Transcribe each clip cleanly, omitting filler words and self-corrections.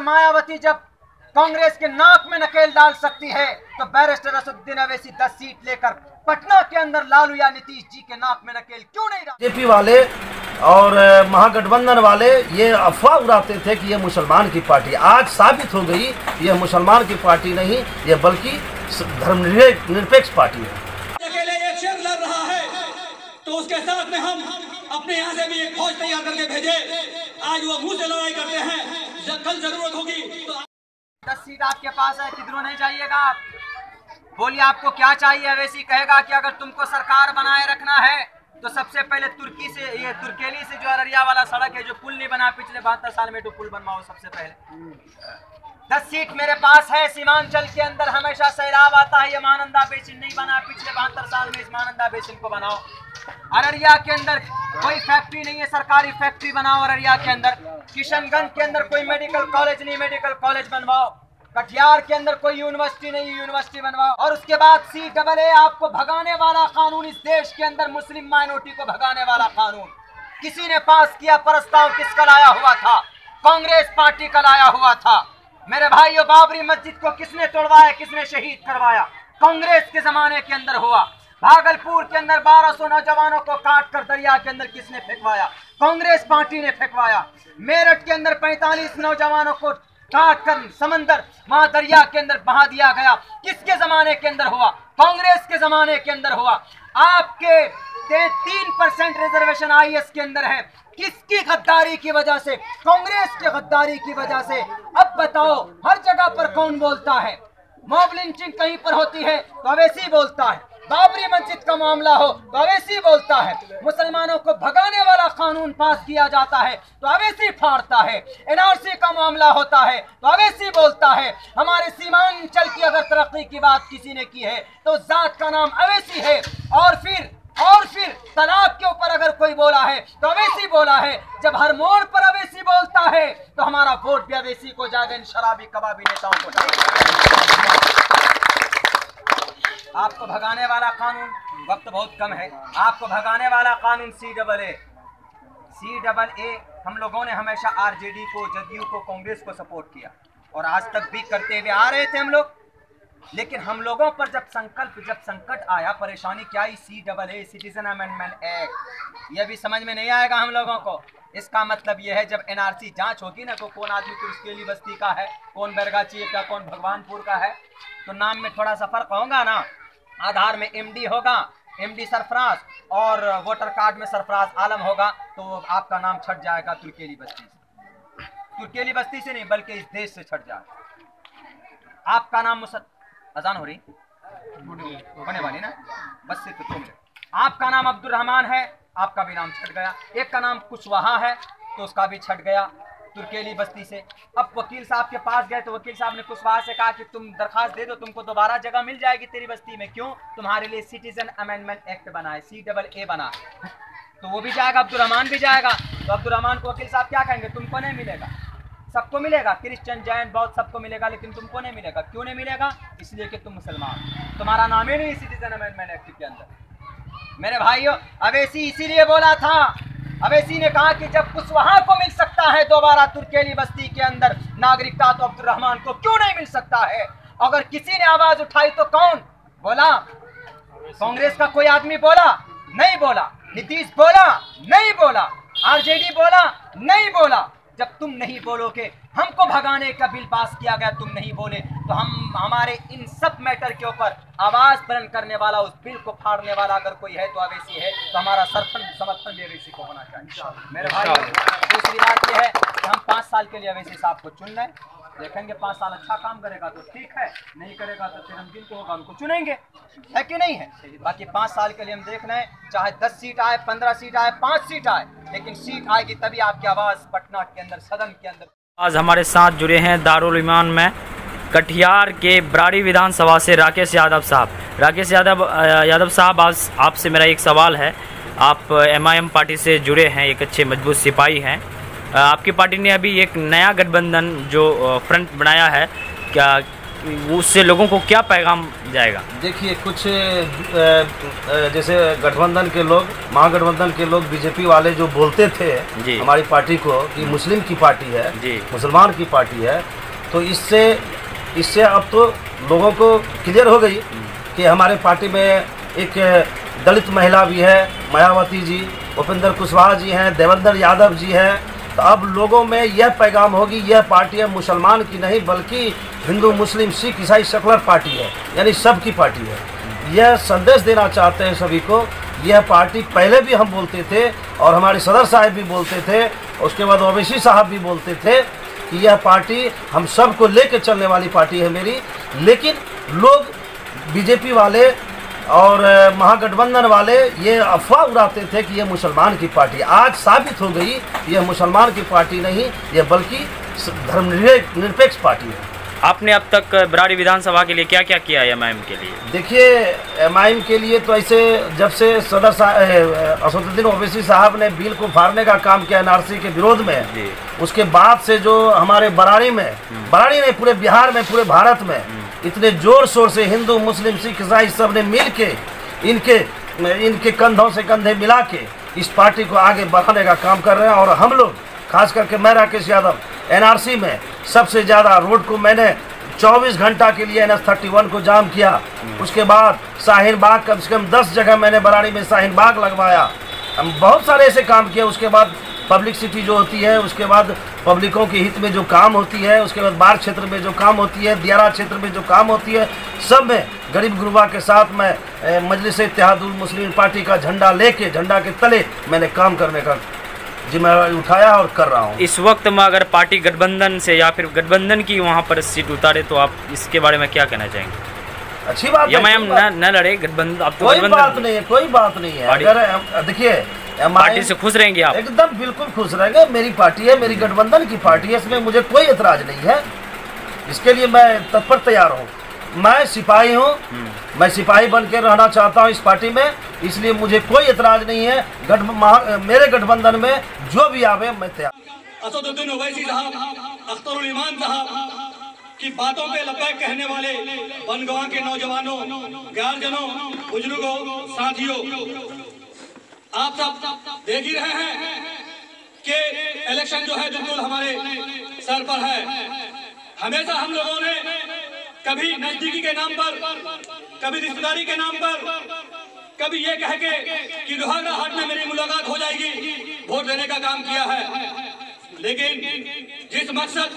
मायावती जब कांग्रेस के नाक में नकेल डाल सकती है तो बैरिस्टर असदुद्दीन अवैसी 10 सीट लेकर पटना के अंदर लालू या नीतीश जी के नाक में नकेल क्यों नहीं डाल? बीजेपी वाले और महागठबंधन वाले ये अफवाह उड़ाते थे कि ये मुसलमान की पार्टी, आज साबित हो गई ये मुसलमान की पार्टी नहीं, ये बल्कि धर्मनिरपेक्ष पार्टी है। अकेले एक शेर लड़ रहा है तो उसके साथ में हम अपने यहाँ से भी एक फौज तैयार करके भेजे। आज वो मुंह से लड़ाई करते हैं, जब कल जरूरत होगी तो 10 सीट आपके पास है, किधरों नहीं जाइएगा आप? बोलिए आपको क्या चाहिए? अवैसी कहेगा कि अगर तुमको सरकार बनाए रखना है तो सबसे पहले तुर्की से, ये तुर्केली से जो अररिया वाला सड़क है, जो पुल नहीं बना पिछले 72 साल में, तो पुल बनवाओ सबसे पहले। 10 सीट मेरे पास है। सीमांचल के अंदर हमेशा सैलाब आता है, ये महानंदा बेसिन नहीं बना पिछले 72 साल में, इस महानंदा बेसिन को बनाओ। अररिया के अंदर कोई फैक्ट्री नहीं है, सरकारी फैक्ट्री बनाओ अररिया के अंदर। किशनगंज के अंदर कोई मेडिकल कॉलेज नहीं, मेडिकल कॉलेज बनवाओ। कटिहार के अंदर कोई यूनिवर्सिटी नहीं, यूनिवर्सिटी बनवाओ। और उसके बाद CAA आपको भगाने वाला कानून, इस देश के अंदर मुस्लिम माइनॉरिटी को भगाने वाला कानून किसी ने पास किया? प्रस्ताव किसका लाया हुआ था? कांग्रेस पार्टी का लाया हुआ था। मेरे भाइयों, बाबरी मस्जिद को किसने तोड़वाया, किसने शहीद करवाया? कांग्रेस के जमाने के अंदर हुआ। भागलपुर के अंदर 1200 नौजवानों को काट कर दरिया के अंदर किसने फेंकवाया? कांग्रेस पार्टी ने फेंकवाया। मेरठ के अंदर 45 नौजवानों को काट कर समंदर, वहां दरिया के अंदर बहा दिया गया। किसके जमाने के अंदर हुआ? कांग्रेस के जमाने के अंदर हुआ। आपके 3% रिजर्वेशन IAS के अंदर है, किसकी गद्दारी की वजह से? कांग्रेस की गद्दारी की वजह से। अब बताओ, हर जगह पर कौन बोलता है? मॉब लिंचिंग कहीं पर होती है तो अवैसी बोलता है, बाबरी मस्जिद का मामला हो तो अवैसी बोलता है, मुसलमानों को भगाने वाला कानून पास किया जाता है तो अवैसी फाड़ता है, NRC का मामला होता है तो अवैसी बोलता है। हमारे सीमांचल की अगर तरक्की की बात किसी ने की है तो जात का नाम अवैसी है। और फिर तलाक के ऊपर अगर कोई बोला है तो अवैसी बोला है। जब हर मोड़ पर अवैसी बोलता है तो हमारा वोट भी अवैसी को जाएगा, इन शराबी कबाबी नेताओं को जाएगा। आपको भगाने वाला कानून, वक्त बहुत कम है, आपको भगाने वाला कानून CAA। हम लोगों ने हमेशा RJD को, जदयू को, कांग्रेस को सपोर्ट किया और आज तक भी करते हुए आ रहे थे हम लोग। लेकिन हम लोगों पर जब संकट आया, परेशानी क्या आई? CAA, सिटीजन अमेंडमेंट एक्ट, ये भी समझ में नहीं आएगा हम लोगों को। इसका मतलब ये है, जब NRC जांच होगी ना तो कौन आदमी तुर्केली बस्ती का है, कौन बैरगाची का, कौन भगवानपुर का है, तो नाम में थोड़ा सा फर्क होगा ना। आधार में MD होगा, MD सरफराज, और वोटर कार्ड में सरफराज आलम होगा, तो आपका नाम छट जाएगा तुर्केली बस्ती से। तुर्केली बस्ती से नहीं बल्कि इस देश से छट जाएगा। आपका नाम अजान हो रही होने वाली ना, बस सिर्फ तुम। आपका नाम अब्दुल रहमान है, आपका भी नाम छट गया। एक का नाम कुशवाहा है तो उसका भी छट गया तुर्केली बस्ती से। अब वकील साहब के पास गए तो वकील साहब ने कुशवाहा से कहा कि तुम दरखास्त दे दो, तुमको दोबारा जगह मिल जाएगी तेरी बस्ती में। क्यों? तुम्हारे लिए सिटीजन अमेंडमेंट एक्ट बना है, CAA बना है, तो वो भी जाएगा, अब्दुल रहमान भी जाएगा। तो अब्दुल रहमान को वकील साहब क्या कहेंगे? तुमको नहीं मिलेगा। सबको मिलेगा, क्रिश्चियन, जैन, बौद्ध सबको मिलेगा, लेकिन तुमको नहीं मिलेगा। क्यों नहीं मिलेगा? इसलिए कि तुम मुसलमान, तुम्हारा नाम ही नहीं सिटीजन अमेंडमेंट एक्ट के अंदर। मेरे भाइयों, अवैसी इसीलिए बोला था, अवैसी ने कहा कि जब कुशवाहा को मिल सकता है दोबारा तुर्केली बस्ती के अंदर नागरिकता, तो अब्दुल रहमान को क्यों नहीं मिल सकता है? अगर किसी ने आवाज उठाई तो कौन बोला? कांग्रेस का कोई आदमी बोला? नहीं बोला। नीतीश बोला? नहीं बोला। RJD बोला? नहीं बोला। जब तुम नहीं बोलोगे, हमको भगाने का बिल पास किया गया, तुम नहीं बोले, तो हमारे इन सब मैटर के ऊपर आवाज बुलंद करने वाला, उस बिल को फाड़ने वाला अगर कोई है तो अवैसी है, तो हमारा समर्थन भी अवैसी को होना चाहिए। मेरे भाई, दूसरी बात यह है कि हम 5 साल के लिए अवैसी साहब को चुन रहे, देखेंगे 5 साल अच्छा काम करेगा तो ठीक है, नहीं करेगा तो फिर हम जिनको होगा उनको चुनेंगे, है कि नहीं है? बाकी 5 साल के लिए हम देख रहे हैं, चाहे 10 सीट आए, 15 सीट आए, 5 सीट आए, लेकिन सीट आएगी तभी आपकी आवाज़ पटना के अंदर, सदन के अंदर। आज हमारे साथ जुड़े हैं दारुल ईमान में कटिहार के बराड़ी विधानसभा से राकेश यादव साहब। राकेश यादव साहब, आपसे मेरा एक सवाल है। आप MIM पार्टी से जुड़े हैं, एक अच्छे मजबूत सिपाही हैं। आपकी पार्टी ने अभी एक नया गठबंधन जो फ्रंट बनाया है, क्या उससे लोगों को क्या पैगाम जाएगा? देखिए, कुछ जैसे गठबंधन के लोग, महागठबंधन के लोग, बीजेपी वाले जो बोलते थे हमारी पार्टी को कि मुस्लिम की पार्टी है, मुसलमान की पार्टी है, तो इससे अब तो लोगों को क्लियर हो गई कि हमारे पार्टी में एक दलित महिला भी है, मायावती जी, उपेंद्र कुशवाहा जी हैं, देवेंद्र यादव जी हैं। तो अब लोगों में यह पैगाम होगी, यह पार्टी है मुसलमान की नहीं बल्कि हिंदू, मुस्लिम, सिख, ईसाई सेकुलर पार्टी है, यानी सबकी पार्टी है। यह संदेश देना चाहते हैं सभी को। यह पार्टी पहले भी हम बोलते थे और हमारे सदर साहब भी बोलते थे, उसके बाद ओवैसी साहब भी बोलते थे कि यह पार्टी हम सबको लेके चलने वाली पार्टी है मेरी। लेकिन लोग, बीजेपी वाले और महागठबंधन वाले ये अफवाह उड़ाते थे कि यह मुसलमान की पार्टी। आज साबित हो गई यह मुसलमान की पार्टी नहीं, यह बल्कि धर्मनिरपेक्ष पार्टी है। आपने अब तक बराड़ी विधानसभा के लिए क्या क्या किया है एमआईएम के लिए? देखिए, एमआईएम के लिए तो ऐसे जब से सदर असदुद्दीन ओवैसी साहब ने बिल को फाड़ने का काम किया एनआरसी के विरोध में, उसके बाद से जो हमारे बराड़ी में, बराड़ी नहीं पूरे बिहार में, पूरे भारत में इतने जोर शोर से हिंदू, मुस्लिम, सिख, ईसाई सब ने मिल के इनके कंधों से कंधे मिला के इस पार्टी को आगे बढ़ाने का काम कर रहे हैं। और हम लोग, खास करके मैं राकेश यादव, एनआरसी में सबसे ज़्यादा रोड को मैंने 24 घंटा के लिए NH-31 को जाम किया। उसके बाद शाहीन बाग, कम से कम 10 जगह मैंने बराड़ी में शाहीन बाग लगवाया। हम बहुत सारे ऐसे काम किए। उसके बाद पब्लिक सिटी जो होती है, उसके बाद पब्लिकों के हित में जो काम होती है, उसके बाद बाढ़ क्षेत्र में जो काम होती है, दियारा क्षेत्र में जो काम होती है, सब में गरीब गुरबा के साथ मैं मजलिस-ए-इत्तेहादुल मुस्लिमीन पार्टी का झंडा लेके, झंडा के तले मैंने काम करने का जिम्मेदारी उठाया और कर रहा हूँ। इस वक्त में अगर पार्टी गठबंधन से या फिर गठबंधन की वहाँ पर सीट उतारे तो आप इसके बारे में क्या कहना चाहेंगे? अच्छी बात है, एमआईएम न लड़े गठबंधन, अब तो कोई बात नहीं है, कोई बात नहीं है। अगर देखिए, पार्टी से खुश रहेंगे आप? एकदम बिल्कुल खुश रहेंगे। मेरी पार्टी है, मेरी गठबंधन की पार्टी है, इसमें मुझे कोई एतराज नहीं है। इसके लिए मैं तत्पर तैयार हूँ। मैं सिपाही हूँ, मैं सिपाही बन के रहना चाहता हूँ इस पार्टी में, इसलिए मुझे कोई एतराज नहीं है। मेरे गठबंधन में जो भी आवे मैं तैयार। असदुद्दीन ओवैसी साहब, अख्तरुल ईमान साहब की बातों पे लब्बैक कहने वाले बनगांव के नौजवानों, गार्जियनों, बुजुर्गों, साथियों, आप सब देख ही रहे हैं कि इलेक्शन जो है बिल्कुल हमारे सर पर है। हमेशा हम लोगों ने कभी नजदीकी के नाम पर, कभी रिश्तेदारी के नाम पर, कभी ये कह के कि लोहागड़ा हाट में मेरी मुलाकात हो जाएगी, वोट देने का काम किया है। लेकिन जिस मकसद,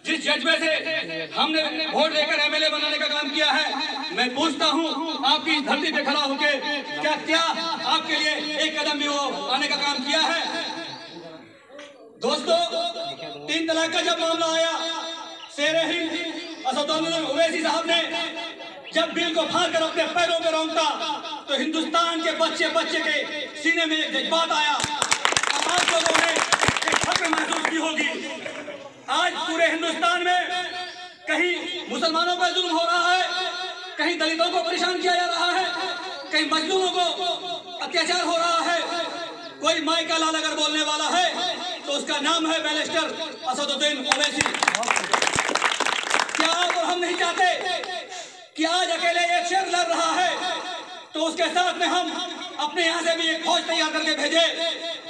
जिस जज्बे से हमने वोट देकर एमएलए बनाने का काम किया है, मैं पूछता हूं आपकी इस धरती पे खड़ा होकर क्या आपके लिए एक कदम भी वो आने का काम किया है? दोस्तों, 3 तलाक का जब मामला आया, शेरे हिंद असदुद्दीन ओवैसी साहब ने जब बिल को फाड़ कर अपने पैरों में रौंदा तो हिंदुस्तान के बच्चे के सीने में एक जज्बात आया। आप लोगों ने एक फक्र महसूस की होगी। आज पूरे हिंदुस्तान में कहीं मुसलमानों पर जुल्म हो रहा है, कहीं दलितों को परेशान किया जा रहा है, कहीं मजलूमों को अत्याचार हो रहा है। कोई माई का लाल अगर बोलने वाला है तो उसका नाम है बैरिस्टर असदुद्दीन ओवैसी। क्या आप और हम नहीं चाहते कि आज अकेले एक शेर लड़ रहा है तो उसके साथ में हम अपने यहाँ से भी एक फौज तैयार करके भेजे।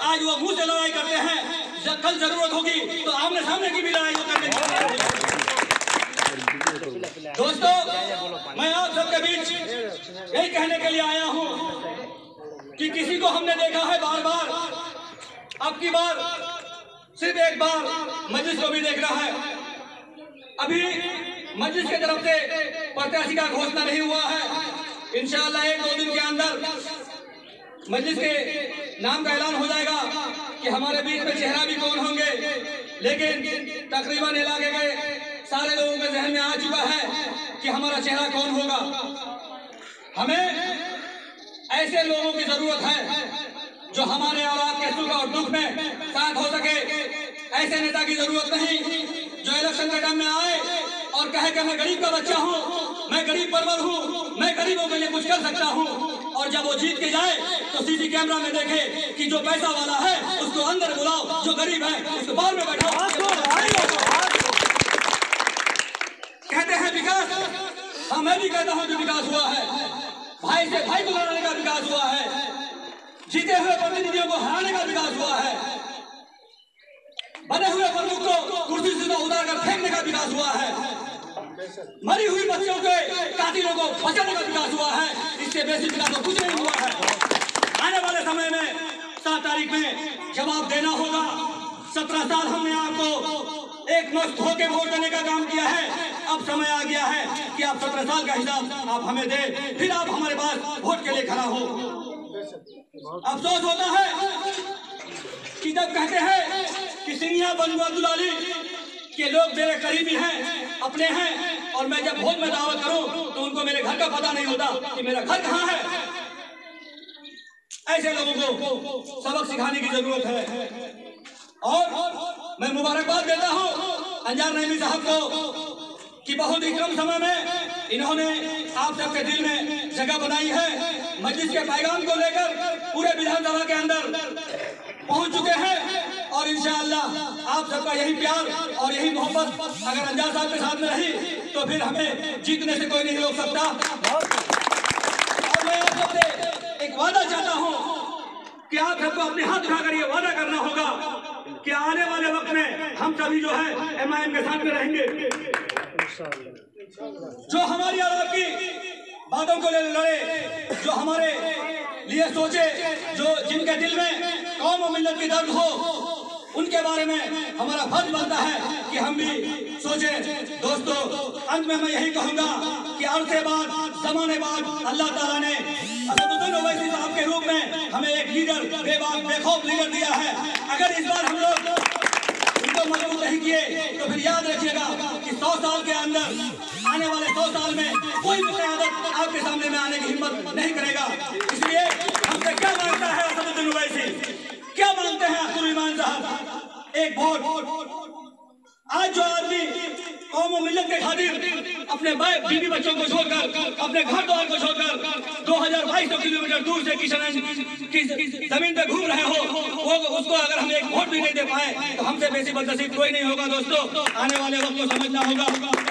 आज वो मुंह से लड़ाई करते हैं, जब कल जरूरत होगी तो आमने सामने की भी लड़ाई करने की। दोस्तों, मैं आप सबके बीच यही कहने के लिए आया हूँ कि किसी को हमने देखा है बार बार, अब की बार सिर्फ एक बार मजलिस को भी देखना है। अभी मजलिस की तरफ से प्रत्याशी का घोषणा नहीं हुआ है। इंशाअल्लाह 1-2 दिन के अंदर मजलिस के नाम का ऐलान हो जाएगा कि हमारे बीच में चेहरा भी कौन होंगे। लेकिन तकरीबन इलाके के सारे लोगों के जहन में आ चुका है कि हमारा चेहरा कौन होगा। हमें ऐसे लोगों की जरूरत है जो हमारे औलाद के सुख और दुख में साथ हो सके। ऐसे नेता की जरूरत नहीं जो इलेक्शन के टाइम में आए और कहे कि मैं गरीब का बच्चा हूँ, मैं गरीब परवर हूँ, मैं गरीबों के लिए कुछ कर सकता हूँ, और जब वो जीत के जाए तो सीसी कैमरा में देखे कि जो पैसा वाला है उसको अंदर बुलाओ, जो गरीब है उसको बाहर में बैठाओ। कहते हैं विकास हाँ, मैं भी कहता हूँ कि विकास हुआ है, भाई से भाई को लड़ाने का विकास हुआ है, जीते हुए प्रतिनिधियों को हराने का विकास हुआ है, बने हुए प्रमुख को कुर्सी से उतार कर फेंकने का विकास हुआ है, मरी हुई बच्चों के कातिलों को बचाने का विकास हुआ है। इससे बेसी विकास तो कुछ नहीं हुआ है। आने वाले समय में 7 तारीख में जवाब देना होगा। 17 साल हमने आपको एक मस्त होके वोट देने का काम किया है। अब समय आ गया है कि आप 17 साल का हिसाब आप हमें दें, फिर आप हमारे पास वोट के लिए खड़ा हो। अफसोस होता है कि जब कहते हैं कि सिंधिया बंधुआ दुलाली के लोग मेरे करीबी हैं, अपने हैं, और मैं जब भोज में दावत करूं तो उनको मेरे घर का पता नहीं होता कि मेरा घर कहां है। ऐसे लोगों को सबक सिखाने की जरूरत है। और मैं मुबारकबाद देता हूं अंजार नईमी साहब को कि बहुत ही कम समय में इन्होंने आप सबके दिल में जगह बनाई है। मजलिस के पैगाम को लेकर पूरे विधानसभा के अंदर पहुंच चुके हैं और इंशाअल्लाह आप सबका यही प्यार और यही मोहब्बत अगर अंजार साहब के साथ में रही तो फिर हमें जीतने से कोई नहीं रोक सकता। और मैं आप सबसे एक वादा चाहता हूं कि आप सबको अपने हाथ उठाकर ये वादा करना होगा कि आने वाले वक्त में हम सभी जो है MIM के साथ में रहेंगे। जो हमारी और आपकी बातों को लड़े, जो हमारे लिए सोचे, जो जिनके दिल में कौम और मिल्लत की दर्द हो, उनके बारे में हमारा फर्ज बनता है कि हम भी सोचे। दोस्तों, अंत में मैं यही कहूंगा कि अरसे बाद, ज़माने बाद अल्लाह ताला ने असदुद्दीन ओवैसी साहब के रूप में हमें एक लीडर, बेबाक बेखौफ लीडर दिया है। अगर इस बार हम लोग उनको मजबूत नहीं किए तो फिर याद रखिएगा कि 100 साल के अंदर, आने वाले 100 साल में कोई भी क़यादत आपके सामने में आने की हिम्मत नहीं करेगा। इसलिए हमसे क्या मांगता है असदुद्दीन ओवैसी, क्या मांगते हैं अब्दुल इमान साहब? एक वोट। आज जो आदमी कौम और मिल्लत के खातिर अपने बीवी बच्चों को छोड़कर, अपने घर द्वार को छोड़कर 2200 किलोमीटर दूर से किशनगंज की जमीन पे घूम रहे हो, वो उसको अगर हम एक वोट भी नहीं दे पाए तो हमसे बेसी बदनसीब कोई नहीं होगा। दोस्तों, आने वाले वक्त को समझना होगा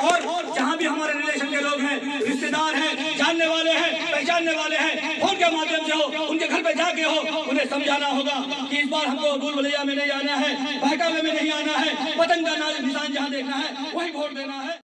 और जहाँ भी हमारे रिलेशन के लोग हैं, रिश्तेदार हैं, जानने वाले हैं, पहचानने वाले हैं, फोन के माध्यम से हो, उनके घर पे जाके हो, उन्हें समझाना होगा कि इस बार हमको भूल भुलैया में नहीं आना है, बहकावे में नहीं आना है, पतंग का निशान जहाँ देखना है वही वोट देना है।